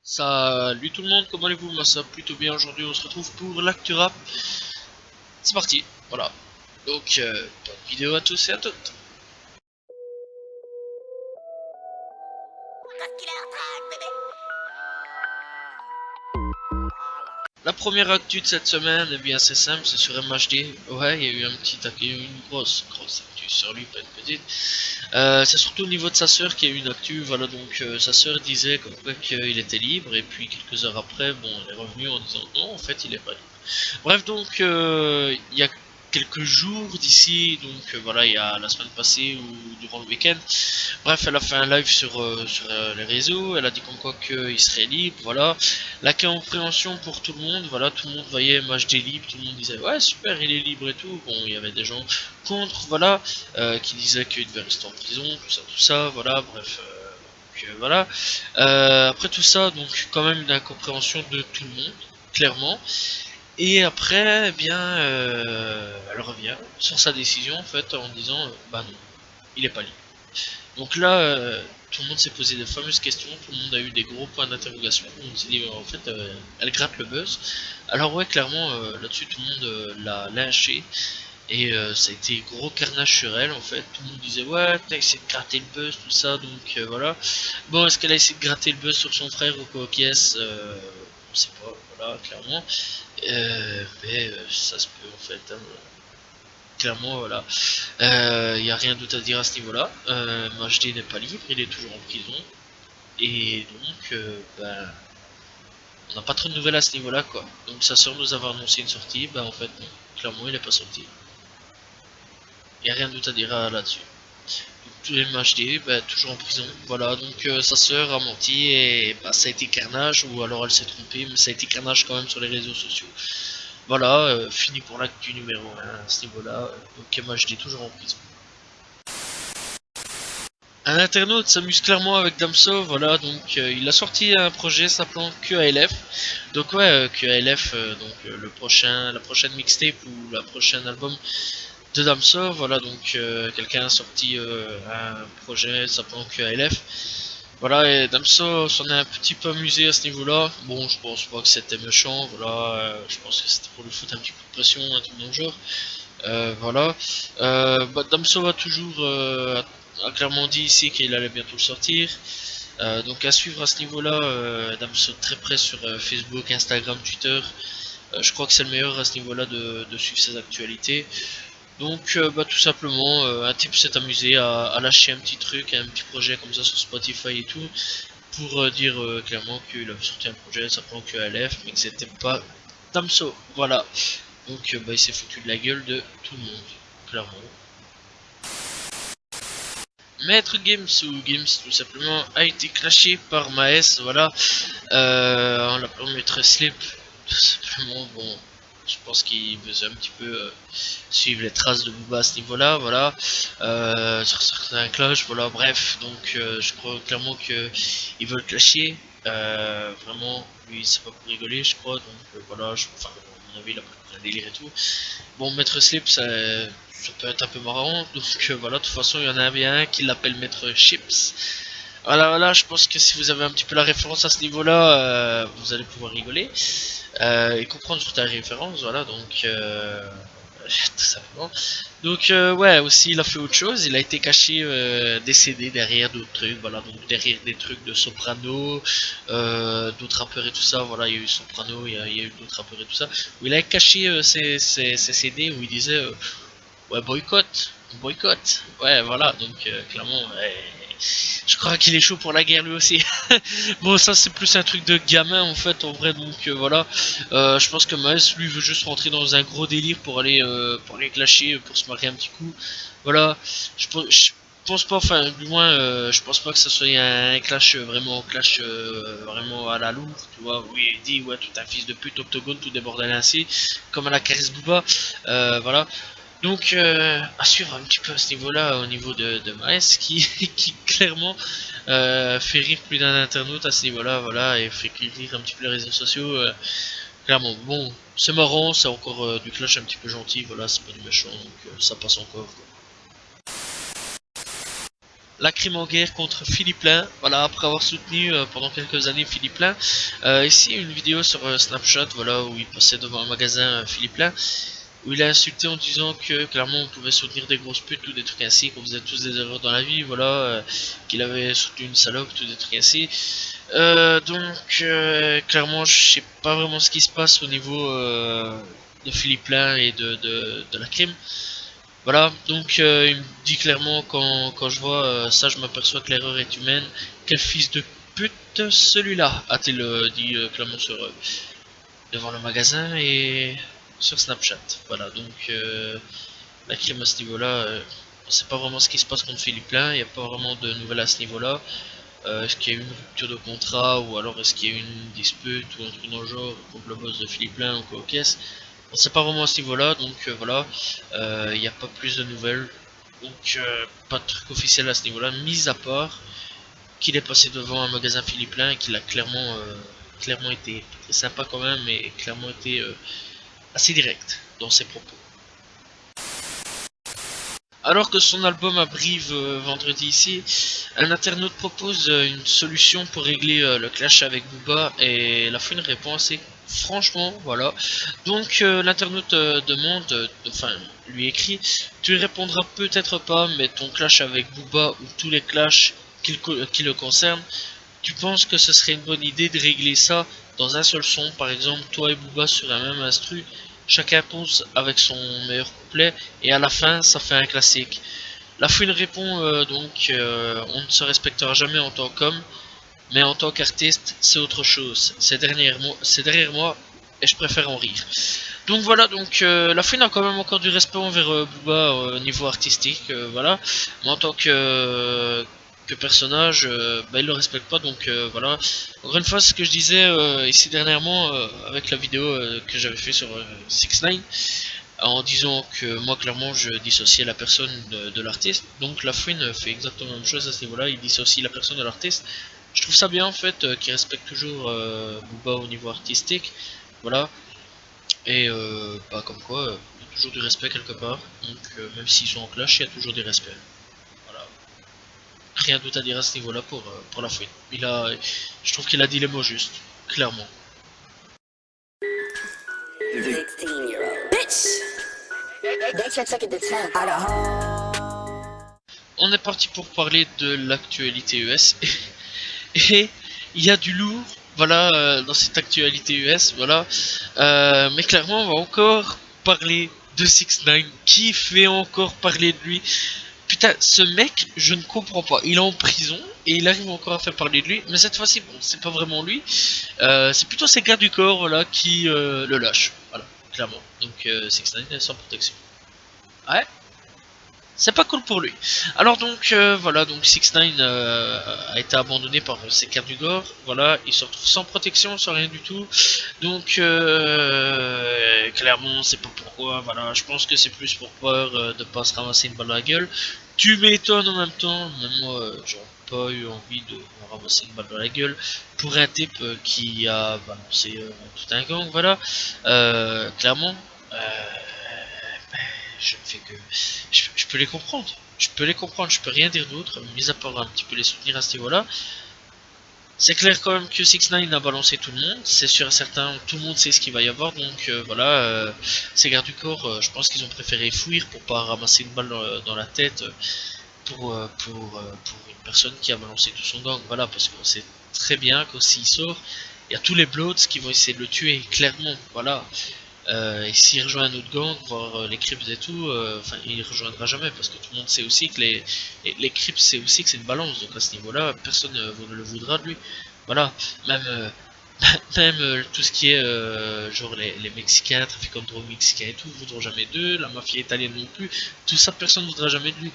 Salut tout le monde, comment allez-vous? Moi ça va plutôt bien. Aujourd'hui on se retrouve pour l'actu rap. C'est parti, voilà. Donc bonne vidéo à tous et à toutes. La première actu de cette semaine, eh bien c'est simple, c'est sur MHD. Ouais, il y a eu une grosse actu sur lui, pas une petite. C'est surtout au niveau de sa sœur qu'il y a eu une actu. Voilà, donc sa sœur disait comme quoi qu'il était libre, et puis quelques heures après, bon, elle est revenue en disant non, en fait il est pas libre. Bref, donc il y a quelques jours d'ici, donc voilà, il y a la semaine passée ou durant le week-end. Bref, elle a fait un live sur les réseaux, elle a dit comme quoi qu'il serait libre, voilà. La compréhension pour tout le monde, voilà, tout le monde voyait MHD libre, tout le monde disait ouais super il est libre et tout. Bon, il y avait des gens contre, voilà, qui disaient qu'il devait rester en prison, tout ça, voilà, bref. Voilà. Après tout ça, donc quand même une incompréhension de tout le monde, clairement. Et après, eh bien, elle revient sur sa décision en fait en disant bah non, il est pas libre. Donc là, tout le monde s'est posé de fameuses questions, tout le monde a eu des gros points d'interrogation, tout le monde s'est dit en fait elle gratte le buzz. Alors ouais, clairement là-dessus tout le monde l'a lynché, et ça a été gros carnage sur elle en fait. Tout le monde disait ouais t'as essayé de gratter le buzz, tout ça, donc voilà. Bon, est-ce qu'elle a essayé de gratter le buzz sur son frère ou quoi qu'est-ce, on sait pas, voilà, clairement. Mais ça se peut en fait, hein. Clairement, voilà. Il n'y a rien d'autre à dire à ce niveau-là. Majdi n'est pas libre, il est toujours en prison. Et donc, ben, on n'a pas trop de nouvelles à ce niveau-là, quoi. Donc sa soeur nous avait annoncé une sortie, ben en fait, non. Clairement, il n'est pas sorti. Il n'y a rien d'autre à dire là-dessus. Tout est Majdi, ben, toujours en prison. Voilà, donc sa soeur a menti, et ben, ça a été carnage, ou alors elle s'est trompée, mais ça a été carnage quand même sur les réseaux sociaux. Voilà, fini pour l'actu numéro 1 à ce niveau-là. Donc MHD toujours en prison. Un internaute s'amuse clairement avec Damso, voilà, donc il a sorti un projet s'appelant QALF. Donc ouais, QALF, donc la prochaine mixtape ou la prochaine album de Damso, voilà, donc quelqu'un a sorti un projet s'appelant QALF. Voilà, et Damso s'en est un petit peu amusé à ce niveau-là. Bon, je pense pas que c'était méchant, voilà, je pense que c'était pour lui foutre un petit coup de pression, un truc dans le genre. Voilà. Bah, Damso a clairement dit ici qu'il allait bientôt le sortir. Donc à suivre à ce niveau-là, Damso très près sur Facebook, Instagram, Twitter. Je crois que c'est le meilleur à ce niveau-là de suivre ses actualités. Donc bah, tout simplement, un type s'est amusé à lâcher un petit truc, un petit projet comme ça sur Spotify et tout, pour dire clairement qu'il avait sorti un projet, ça prend que LF, mais que c'était pas Damso. Voilà. Donc bah, il s'est foutu de la gueule de tout le monde, clairement. Maître Games ou Games tout simplement a été clashé par Maes, voilà, en l'appelant Maître Slip, tout simplement. Bon, je pense qu'il veut un petit peu suivre les traces de Booba à ce niveau-là, voilà, sur certains clashs, voilà, bref, donc je crois clairement qu'ils veulent clasher, vraiment, lui c'est pas pour rigoler, je crois, donc voilà, enfin, à mon avis, il a pris un délire et tout. Bon, Maître Slip, ça peut être un peu marrant, donc voilà, de toute façon, il y en a bien un qui l'appelle Maître Chips. Voilà, je pense que si vous avez un petit peu la référence à ce niveau-là, vous allez pouvoir rigoler et comprendre sur ta référence, voilà, donc tout simplement. Donc ouais, aussi il a fait autre chose, il a été caché décédé derrière d'autres trucs, voilà, donc derrière des trucs de Soprano, d'autres rappeurs et tout ça, voilà, il y a eu Soprano, il y a eu d'autres rappeurs et tout ça, où il a caché ses CD où il disait ouais, boycott, ouais, voilà, donc clairement, ouais, je crois qu'il est chaud pour la guerre lui aussi. Bon, ça c'est plus un truc de gamin en fait, en vrai, donc voilà. Je pense que Maes lui veut juste rentrer dans un gros délire pour aller clasher, pour se marquer un petit coup. Voilà, je pense pas, enfin, du moins, je pense pas que ça soit un clash vraiment à la lourde, tu vois. Oui, il dit, ouais, tout un fils de pute, octogone, tout débordé ainsi, comme à la Caris Booba, voilà. Donc, à suivre un petit peu à ce niveau-là, au niveau de Maes, qui clairement fait rire plus d'un internaute à ce niveau-là, voilà, et fait rire un petit peu les réseaux sociaux. Clairement, bon, c'est marrant, c'est encore du clash un petit peu gentil, voilà, c'est pas du méchant, donc ça passe encore, quoi. La crime en guerre contre Philippe Lain, voilà, après avoir soutenu pendant quelques années Philippe Lain. Ici, une vidéo sur Snapchat, voilà, où il passait devant un magasin Philippe Lain, où il a insulté en disant que clairement on pouvait soutenir des grosses putes ou des trucs ainsi, qu'on faisait tous des erreurs dans la vie, voilà, qu'il avait soutenu une salope, tout des trucs ainsi. Clairement, je sais pas vraiment ce qui se passe au niveau de Philippe Lain et de la crime. Voilà, donc il me dit clairement quand je vois ça, je m'aperçois que l'erreur est humaine. Quel fils de pute celui-là, a-t-il dit clairement sur devant le magasin et sur Snapchat. Voilà, donc la crime à ce niveau-là, on sait pas vraiment ce qui se passe contre Philippe Lain, il n'y a pas vraiment de nouvelles à ce niveau-là. Est-ce qu'il y a eu une rupture de contrat ou alors est-ce qu'il y a eu une dispute ou un truc dans le genre contre le boss de Philippe Lain ou quoi aux caisses. On sait pas vraiment à ce niveau-là, donc voilà, il n'y a pas plus de nouvelles, donc pas de truc officiel à ce niveau-là, mis à part qu'il est passé devant un magasin Philippe Lain et qu'il a clairement été très sympa quand même et clairement été assez direct dans ses propos. Alors que son album arrive vendredi ici, un internaute propose une solution pour régler le clash avec Booba et la fouine répond assez franchement, voilà. Donc l'internaute demande, enfin lui écrit, tu répondras peut-être pas, mais ton clash avec Booba ou tous les clashs qui le concernent, tu penses que ce serait une bonne idée de régler ça dans un seul son, par exemple toi et Booba sur un même instru, chacun pose avec son meilleur couplet et à la fin ça fait un classique. La fouine répond on ne se respectera jamais en tant qu'homme, mais en tant qu'artiste c'est autre chose. C'est derrière moi et je préfère en rire. Donc voilà, donc la fouine a quand même encore du respect envers Booba au niveau artistique, voilà. Mais en tant que personnage, il le respecte pas, donc voilà. Encore une fois, ce que je disais ici dernièrement avec la vidéo que j'avais fait sur 6 9 en disant que moi clairement je dissociais la personne de l'artiste. Donc la fouine fait exactement la même chose à ce niveau-là, il dissocie la personne de l'artiste. Je trouve ça bien en fait, qu'il respecte toujours Booba au niveau artistique, voilà. Et comme quoi, il y a toujours du respect quelque part. Donc même s'ils sont en clash, il y a toujours du respect. Voilà. Rien d'autre à dire à ce niveau-là pour la fouine. Je trouve qu'il a dit les mots justes, clairement. On est parti pour parler de l'actualité US. Et il y a du lourd, voilà, dans cette actualité US, voilà. Mais clairement, on va encore parler de 6 9 qui fait encore parler de lui. Putain, ce mec, je ne comprends pas. Il est en prison et il arrive encore à faire parler de lui. Mais cette fois-ci, bon, c'est pas vraiment lui. C'est plutôt ses gardes du corps, voilà, qui le lâchent. Voilà, clairement. Donc 6 9 est sans protection. Ouais, c'est pas cool pour lui. Alors donc voilà, donc 6 9 a été abandonné par ses gardes du corps. Voilà, il se retrouve sans protection, sans rien du tout. Donc clairement, c'est pas pourquoi. Voilà, je pense que c'est plus pour peur de pas se ramasser une balle dans la gueule. Tu m'étonnes en même temps. Même moi, j'aurais pas eu envie de me ramasser une balle dans la gueule pour un type qui a balancé tout un gang. Voilà, clairement. Je ne fais que. Je peux les comprendre. Je peux les comprendre, je peux rien dire d'autre, mis à part un petit peu les soutenir à ce niveau-là. C'est clair quand même que 6 9 a balancé tout le monde, c'est sûr et certain, tout le monde sait ce qu'il va y avoir, donc voilà, ces gardes du corps, je pense qu'ils ont préféré fuir pour pas ramasser une balle dans la tête pour une personne qui a balancé tout son gang, voilà, parce qu'on sait très bien que s'il sort, il y a tous les Bloods qui vont essayer de le tuer, clairement, voilà. Et s'il rejoint un autre gang, voir les Crips et tout, enfin il rejoindra jamais parce que tout le monde sait aussi que les Crips c'est aussi que c'est une balance, donc à ce niveau-là, personne ne le voudra de lui. Voilà, même même tout ce qui est genre les Mexicains, trafiquants de drogue mexicains et tout, voudront jamais d'eux, la mafia italienne non plus, tout ça personne ne voudra jamais de lui.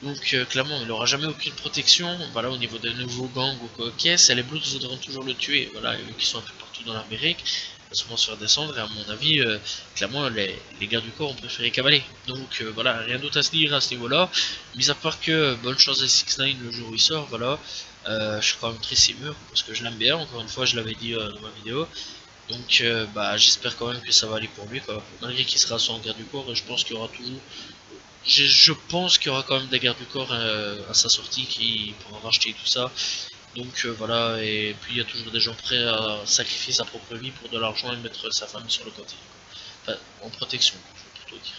Donc clairement il n'aura jamais aucune protection, voilà, au niveau des nouveaux gangs ou quoi, ok, c'est les Bloods voudront toujours le tuer, voilà, eux qui sont un peu partout dans l'Amérique, souvent se faire descendre et à mon avis clairement les gardes du corps ont préféré cavaler, donc voilà, rien d'autre à se dire à ce niveau là, mis à part que bonne chance à 6 9 le jour où il sort, voilà. Je suis quand même très sémur parce que je l'aime bien, encore une fois je l'avais dit dans ma vidéo, Donc bah j'espère quand même que ça va aller pour lui quoi. Malgré qu'il sera sans garde du corps, et je pense qu'il y aura toujours. Je pense qu'il y aura quand même des gardes du corps à sa sortie qui pourra racheter tout ça. Donc voilà, et puis il y a toujours des gens prêts à sacrifier sa propre vie pour de l'argent et mettre sa famille sur le côté. Enfin, en protection, je veux plutôt dire.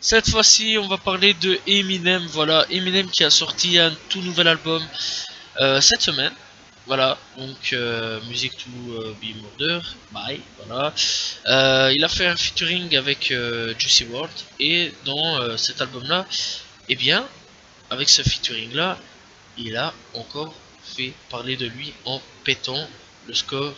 Cette fois-ci, on va parler de Eminem. Voilà, Eminem qui a sorti un tout nouvel album cette semaine. Voilà, donc Music to Be Murder, bye, voilà. Il a fait un featuring avec Juicy WRLD et dans cet album-là, eh bien, avec ce featuring-là, il a encore fait parler de lui en pétant le score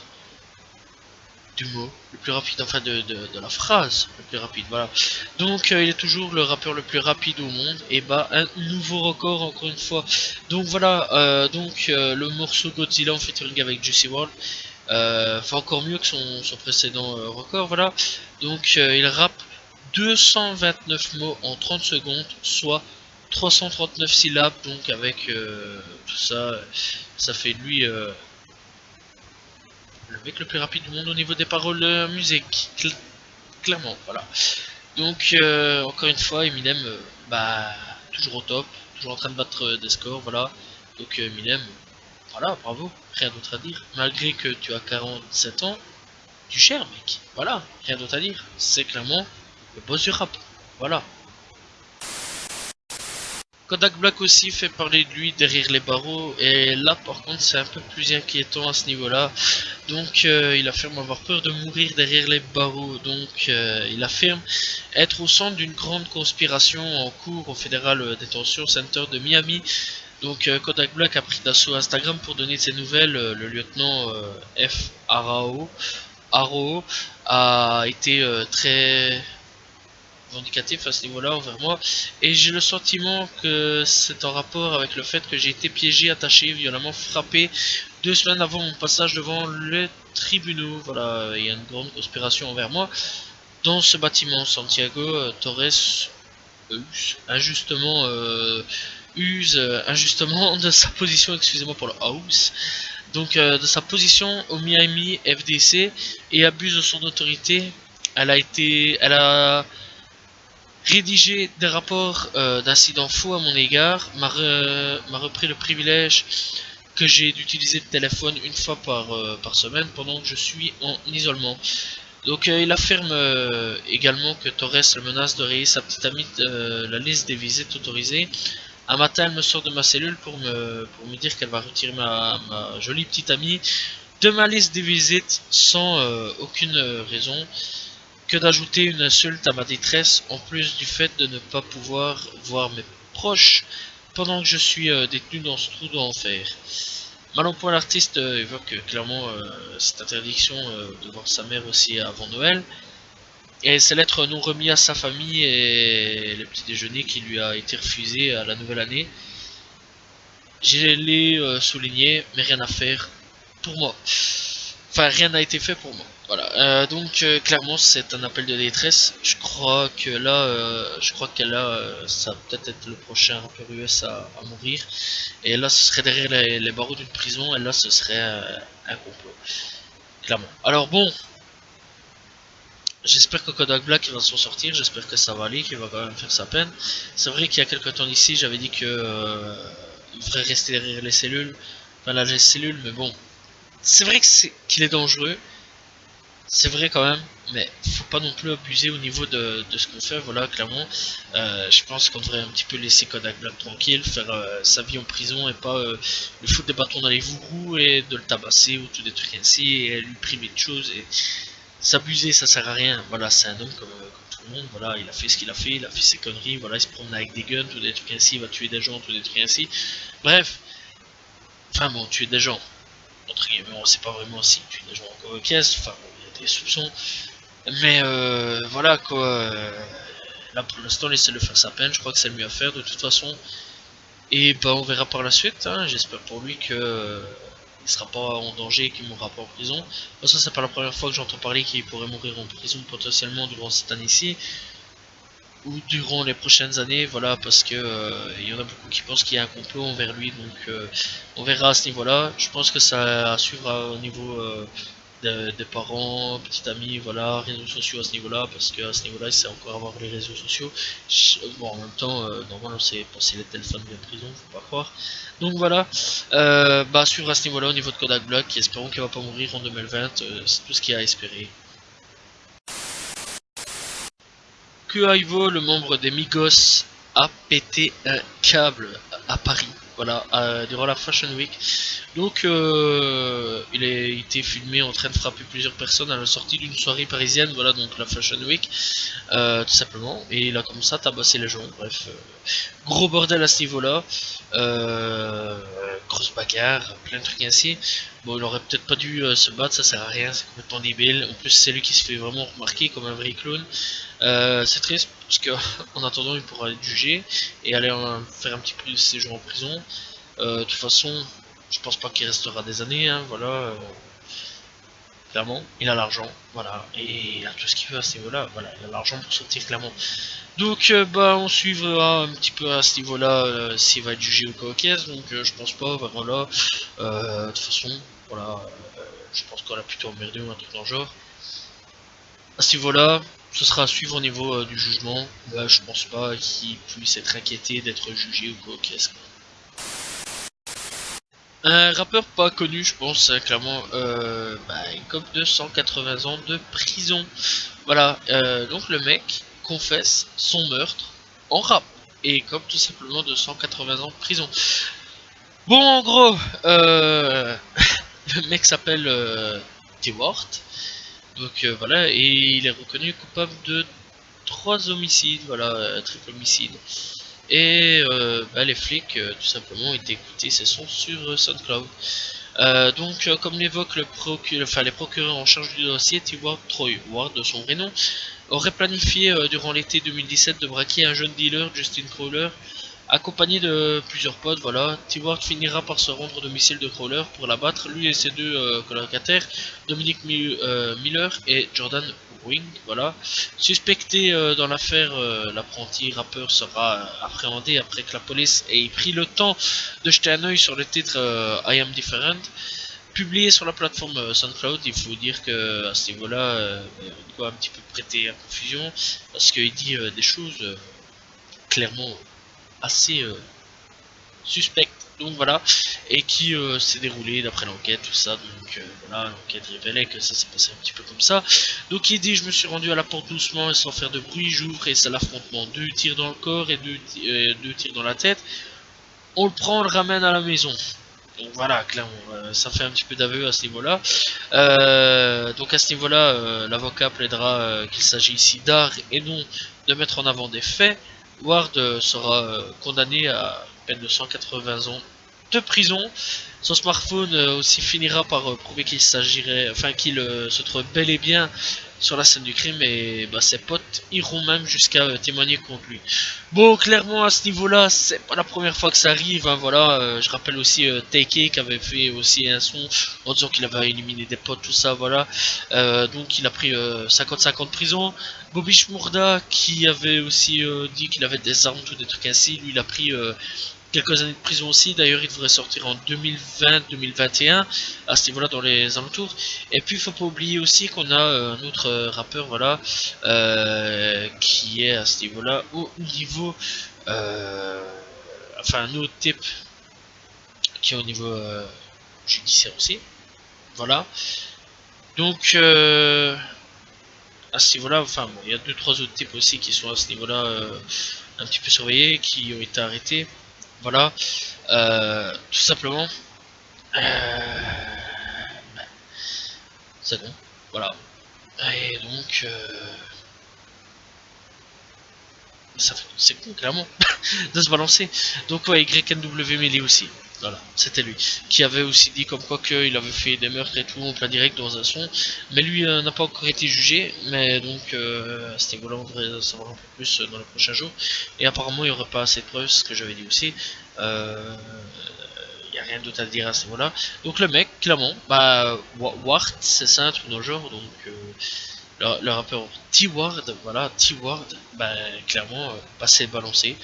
du mot le plus rapide, enfin de la phrase le plus rapide, voilà. Donc il est toujours le rappeur le plus rapide au monde et bat un nouveau record encore une fois. Donc voilà, le morceau Godzilla en featuring avec Juicy WRLD fait encore mieux que son précédent record, voilà. Donc il rappe 229 mots en 30 secondes, soit 339 syllabes, donc avec tout ça, ça fait de lui le mec le plus rapide du monde au niveau des paroles de musique, clairement, voilà. Donc encore une fois, Eminem, bah toujours au top, toujours en train de battre des scores, voilà. Donc Eminem, voilà, bravo, rien d'autre à dire. Malgré que tu as 47 ans, tu gères, mec, voilà, rien d'autre à dire. C'est clairement le boss du rap, voilà. Kodak Black aussi fait parler de lui derrière les barreaux, et là par contre c'est un peu plus inquiétant à ce niveau-là. Donc il affirme avoir peur de mourir derrière les barreaux. Donc il affirme être au centre d'une grande conspiration en cours au Federal Detention Center de Miami. Donc Kodak Black a pris d'assaut Instagram pour donner de ses nouvelles. Le lieutenant F. Arao a été très vindicatif à ce niveau-là envers moi, et j'ai le sentiment que c'est en rapport avec le fait que j'ai été piégé, attaché, violemment frappé 2 semaines avant mon passage devant les tribunaux. Voilà, il y a une grande conspiration envers moi. Dans ce bâtiment, Santiago Torres injustement use injustement de sa position, excusez-moi pour le house, donc de sa position au Miami FDC, et abuse de son autorité. Elle a rédigé des rapports d'incidents faux à mon égard, m'a repris le privilège que j'ai d'utiliser le téléphone une fois par semaine pendant que je suis en isolement. Donc il affirme également que Torres le menace de rayer sa petite amie de la liste des visites autorisées. Un matin, elle me sort de ma cellule pour me dire qu'elle va retirer ma jolie petite amie de ma liste des visites sans aucune raison, que d'ajouter une insulte à ma détresse, en plus du fait de ne pas pouvoir voir mes proches pendant que je suis détenu dans ce trou d'enfer. Malenpoint, l'artiste évoque clairement cette interdiction de voir sa mère aussi avant Noël, et ses lettres non remis à sa famille et les petits déjeuners qui lui a été refusé à la nouvelle année. J'ai les souligné, mais rien à faire pour moi. Enfin, rien n'a été fait pour moi. Voilà. Donc clairement, c'est un appel de détresse. Je crois que là, ça va peut-être être le prochain rappeur US à mourir. Et là, ce serait derrière les barreaux d'une prison. Et là, ce serait un complot. Clairement. Alors bon, j'espère que Kodak Black va s'en sortir. J'espère que ça va aller, qu'il va quand même faire sa peine. C'est vrai qu'il y a quelques temps ici, j'avais dit que il devrait rester derrière les cellules. Enfin, là, les cellules, mais bon. C'est vrai qu'il est dangereux. C'est vrai quand même, mais faut pas non plus abuser au niveau de ce qu'on fait, voilà, clairement. Je pense qu'on devrait un petit peu laisser Kodak Black tranquille, faire sa vie en prison, et pas lui foutre des bâtons dans les roues et de le tabasser ou tout des trucs ainsi, et lui priver de choses, et s'abuser, ça sert à rien. Voilà, c'est un homme comme tout le monde, voilà, il a fait ce qu'il a fait, il a fait ses conneries, voilà, il se promène avec des guns, tout des trucs ainsi, il va tuer des gens, tout des trucs ainsi. Bref, enfin bon, tuer des gens, entre guillemets, on sait pas vraiment si tuer des gens encore caisse, enfin bon, il y a des soupçons. Mais voilà quoi, là pour l'instant laissez-le faire sa peine, je crois que c'est le mieux à faire de toute façon. Et bah on verra par la suite, hein. J'espère pour lui que il sera pas en danger et qu'il mourra pas en prison. De toute façon c'est pas la première fois que j'entends parler qu'il pourrait mourir en prison potentiellement durant cette année-ci. ou durant les prochaines années, voilà, parce que il y en a beaucoup qui pensent qu'il y a un complot envers lui, donc on verra à ce niveau-là. Je pense que ça suivra au niveau des parents, petits amis, voilà, réseaux sociaux à ce niveau-là, parce que à ce niveau-là, il sait encore avoir les réseaux sociaux. Bon, en même temps, normalement, c'est passer les téléphones de prison, faut pas croire. Donc voilà, bah suivre à ce niveau-là au niveau de Kodak Black, espérons qu'il va pas mourir en 2020, c'est tout ce qu'il y a à espérer. Que Ivo, le membre des Migos, a pété un câble à Paris, voilà, durant la Fashion Week. Donc, il a été filmé en train de frapper plusieurs personnes à la sortie d'une soirée parisienne, voilà, donc la Fashion Week, tout simplement. Et il a commencé à tabasser les gens, bref. Gros bordel à ce niveau-là. Grosse bagarre, plein de trucs ainsi. Bon, il aurait peut-être pas dû se battre, ça sert à rien, c'est complètement débile. En plus, c'est lui qui se fait vraiment remarquer comme un vrai clown. C'est triste parce que en attendant, il pourra être jugé et aller faire un petit peu de séjour en prison. De toute façon, je pense pas qu'il restera des années, hein, voilà. Clairement, il a l'argent, voilà, et il a tout ce qu'il veut à ce niveau-là, voilà, il a l'argent pour sortir clairement. Donc, bah, on suivra un petit peu à ce niveau-là s'il va être jugé ou quoi, donc je pense pas, bah, voilà. De toute façon, voilà, je pense qu'on a plutôt emmerdé ou un truc dans le genre. À ce niveau-là, ce sera à suivre au niveau du jugement. Bah, je pense pas qu'il puisse être inquiété d'être jugé ou quoi. Un rappeur pas connu, je pense, clairement, une cope de 180 ans de prison. Voilà, donc le mec confesse son meurtre en rap et cope tout simplement de 180 ans de prison. Bon, en gros, le mec s'appelle T-Wart, donc voilà, et il est reconnu coupable de 3 homicides, voilà, triple homicide. Et les flics, tout simplement, étaient écoutés ses sons sur SoundCloud. Donc, comme l'évoque les procureurs en charge du dossier, T-Ward Troy Ward, de son vrai nom, aurait planifié durant l'été 2017 de braquer un jeune dealer, Justin Crowler, accompagné de plusieurs potes. Voilà, T-Ward finira par se rendre au domicile de Crowler pour l'abattre, lui et ses deux colocataires, Dominic Miller et Jordan Wing. Voilà, suspecté dans l'affaire, l'apprenti rappeur sera appréhendé après que la police ait pris le temps de jeter un œil sur le titre I Am Different. Publié sur la plateforme SoundCloud, il faut dire que à ce niveau-là, il doit un petit peu prêter à confusion parce qu'il dit des choses clairement assez suspectes. Donc voilà, et qui s'est déroulé d'après l'enquête, tout ça. Donc voilà, l'enquête révélait que ça s'est passé un petit peu comme ça. Donc il dit: je me suis rendu à la porte doucement et sans faire de bruit, j'ouvre et c'est l'affrontement. 2 tirs dans le corps et 2 tirs dans la tête. On le prend, on le ramène à la maison. Donc voilà, clairement, ça fait un petit peu d'aveu à ce niveau-là. Donc à ce niveau-là, l'avocat plaidera qu'il s'agit ici d'art et non de mettre en avant des faits. Ward sera condamné à une peine de 180 ans de prison. Son smartphone aussi finira par prouver qu'il s'agirait, enfin qu'il se trouve bel et bien sur la scène du crime, et bah, ses potes iront même jusqu'à témoigner contre lui. Bon, clairement à ce niveau-là, c'est pas la première fois que ça arrive, hein, voilà. Je rappelle aussi Taike qui avait fait aussi un son en disant qu'il avait éliminé des potes, tout ça, voilà. Donc il a pris 50-50 de prison. Bobby Shmurda qui avait aussi dit qu'il avait des armes, tout des trucs ainsi, lui il a pris quelques années de prison aussi. D'ailleurs il devrait sortir en 2020-2021 à ce niveau là dans les alentours. Et puis il faut pas oublier aussi qu'on a un autre rappeur, voilà, qui est à ce niveau là au niveau enfin un autre type qui est au niveau judiciaire aussi, voilà. Donc à ce niveau là, enfin bon, il y a 2-3 autres types aussi qui sont à ce niveau là un petit peu surveillés, qui ont été arrêtés, voilà. Tout simplement c'est bon, voilà. Et donc c'est con clairement de se balancer. Donc ouais, YNW Melee aussi, voilà, c'était lui qui avait aussi dit comme quoi qu'il avait fait des meurtres et tout en plein direct dans un son, mais lui n'a pas encore été jugé. Mais donc à ce niveau là on devrait savoir un peu plus dans les prochains jours, et apparemment il n'y aurait pas assez de preuves, ce que j'avais dit aussi. Il n'y a rien d'autre à dire à ce niveau là. Donc le mec clairement, bah Wart, c'est ça un truc dans le genre, donc le rappeur T-Ward, voilà, T-Ward, ben clairement, c'est balancé.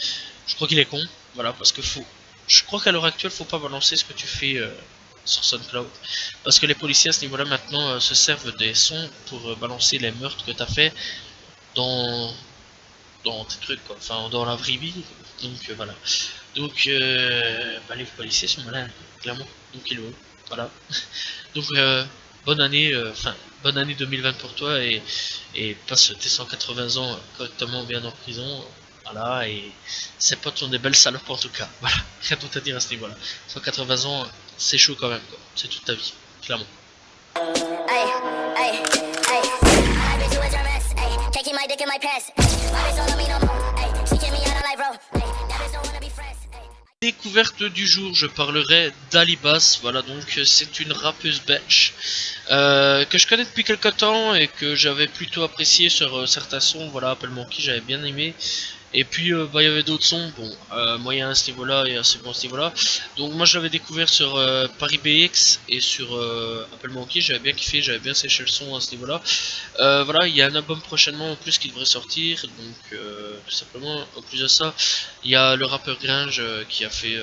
Je crois qu'il est con, voilà, parce que je crois qu'à l'heure actuelle, faut pas balancer ce que tu fais sur SoundCloud, parce que les policiers à ce niveau-là maintenant se servent des sons pour balancer les meurtres que t'as fait dans dans tes trucs, quoi, enfin dans la vraie vie. Donc voilà. Donc les policiers sont malins, clairement. Donc ils le voilà. Donc bonne année 2020 pour toi et passe tes 180 ans correctement bien en prison. Voilà, et ses potes sont des belles salopes en tout cas. Voilà, rien d'autre à dire à ce niveau-là. 180 ans, c'est chaud quand même, quoi. C'est toute ta vie, clairement. Découverte du jour, je parlerai d'Alibas. Voilà, donc c'est une rappeuse belge que je connais depuis quelques temps et que j'avais plutôt apprécié sur certains sons. Voilà, Apple Monkey, j'avais bien aimé. Et puis il y avait d'autres sons, bon, moyen à ce niveau-là et assez bon à ce niveau-là. Donc moi je l'avais découvert sur Paris BX et sur Apple Monkey, j'avais bien kiffé, j'avais bien séché le son à ce niveau-là. Voilà, il y a un album prochainement en plus qui devrait sortir, donc tout simplement, en plus de ça, il y a le rappeur Gringe qui a fait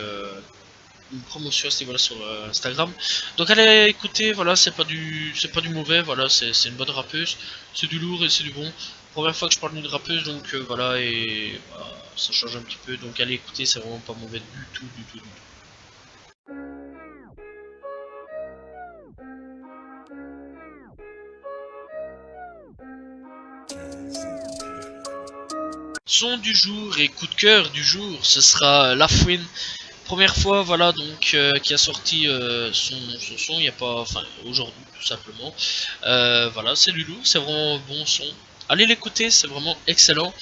une promotion à ce niveau-là sur Instagram. Donc allez écouter, voilà, c'est pas du mauvais, voilà, c'est une bonne rappeuse, c'est du lourd et c'est du bon. Première fois que je parle d'une rappeuse, donc voilà, et voilà, ça change un petit peu, donc allez écouter, c'est vraiment pas mauvais du tout, du tout, du tout. Son du jour et coup de cœur du jour, ce sera La Fouine. Première fois, voilà, donc qui a sorti son son, il n'y a pas, enfin aujourd'hui tout simplement. Voilà, c'est du lourd, c'est vraiment un bon son. Allez l'écouter, c'est vraiment excellent.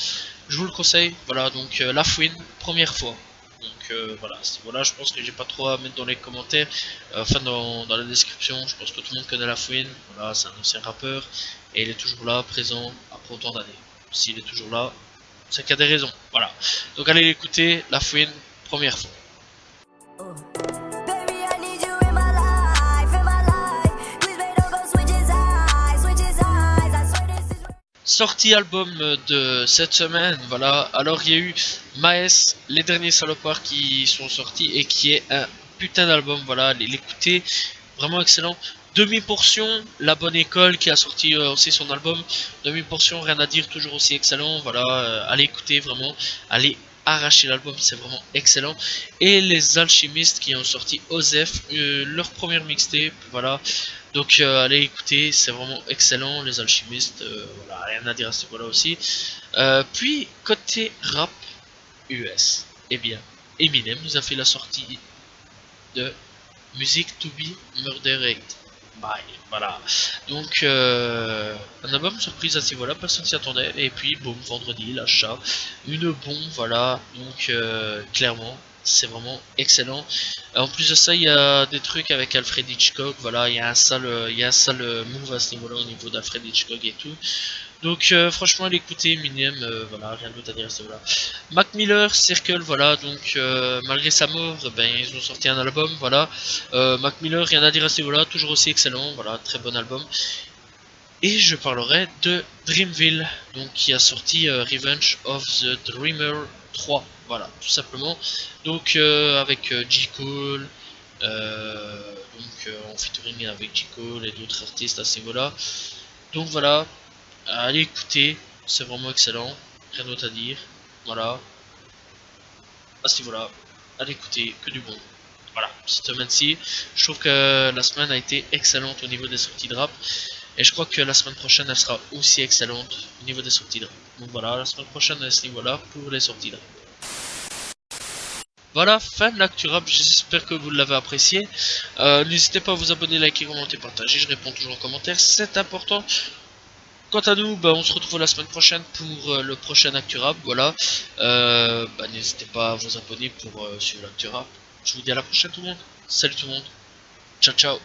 Je vous le conseille. Voilà, donc La Fouine, première fois. Donc voilà, je pense que j'ai pas trop à mettre dans les commentaires, enfin dans la description. Je pense que tout le monde connaît La Fouine. Voilà, c'est un ancien rappeur et il est toujours là, présent après autant d'années. S'il est toujours là, c'est qu'il y a des raisons. Voilà. Donc allez l'écouter, La Fouine, première fois. Sortie album de cette semaine, voilà. Alors il y a eu Maes, Les Derniers Salopards qui sont sortis et qui est un putain d'album, voilà. L'écouter, vraiment excellent. Demi-portion, La Bonne École qui a sorti aussi son album. Demi-portion, rien à dire, toujours aussi excellent, voilà. Allez écouter vraiment, allez arracher l'album, c'est vraiment excellent. Et les Alchimistes qui ont sorti Osef, leur première mixtape, voilà. Donc allez écouter, c'est vraiment excellent, les Alchimistes, voilà, rien à dire à ce niveau-là aussi. Puis côté rap US, eh bien, Eminem nous a fait la sortie de Music to Be Murdered. Bye, voilà. Donc un album surprise à ce niveau-là, personne s'y attendait. Et puis boum, vendredi, l'achat, une bombe, voilà. Donc clairement, c'est vraiment excellent. En plus de ça, il y a des trucs avec Alfred Hitchcock, voilà, il y a un sale move à ce niveau-là au niveau d'Alfred Hitchcock et tout. Donc franchement, allez écouter Eminem, voilà, rien d'autre à dire à ce niveau-là. Mac Miller, Circle, voilà, donc malgré sa mort, ben ils ont sorti un album, voilà. Mac Miller, rien à dire à ce niveau-là, toujours aussi excellent, voilà, très bon album. Et je parlerai de Dreamville, donc qui a sorti Revenge of the Dreamer 3, voilà, tout simplement. Donc avec J. Cole, en featuring avec J. Cole et d'autres artistes à ce niveau-là. Donc voilà, allez écouter, c'est vraiment excellent, rien d'autre à dire, voilà. À ce niveau-là, allez écouter, que du bon. Voilà, cette semaine-ci, je trouve que la semaine a été excellente au niveau des sorties de rap. Et je crois que la semaine prochaine, elle sera aussi excellente au niveau des sorties de rap. Donc voilà, la semaine prochaine à ce niveau-là pour les sorties de rap. Voilà, fin de l'actu rap, j'espère que vous l'avez apprécié. N'hésitez pas à vous abonner, liker, commenter, partager, je réponds toujours en commentaire, c'est important. Quant à nous, on se retrouve la semaine prochaine pour le prochain actu rap, voilà. N'hésitez pas à vous abonner pour suivre l'actu rap. Je vous dis à la prochaine tout le monde. Salut tout le monde. Ciao ciao.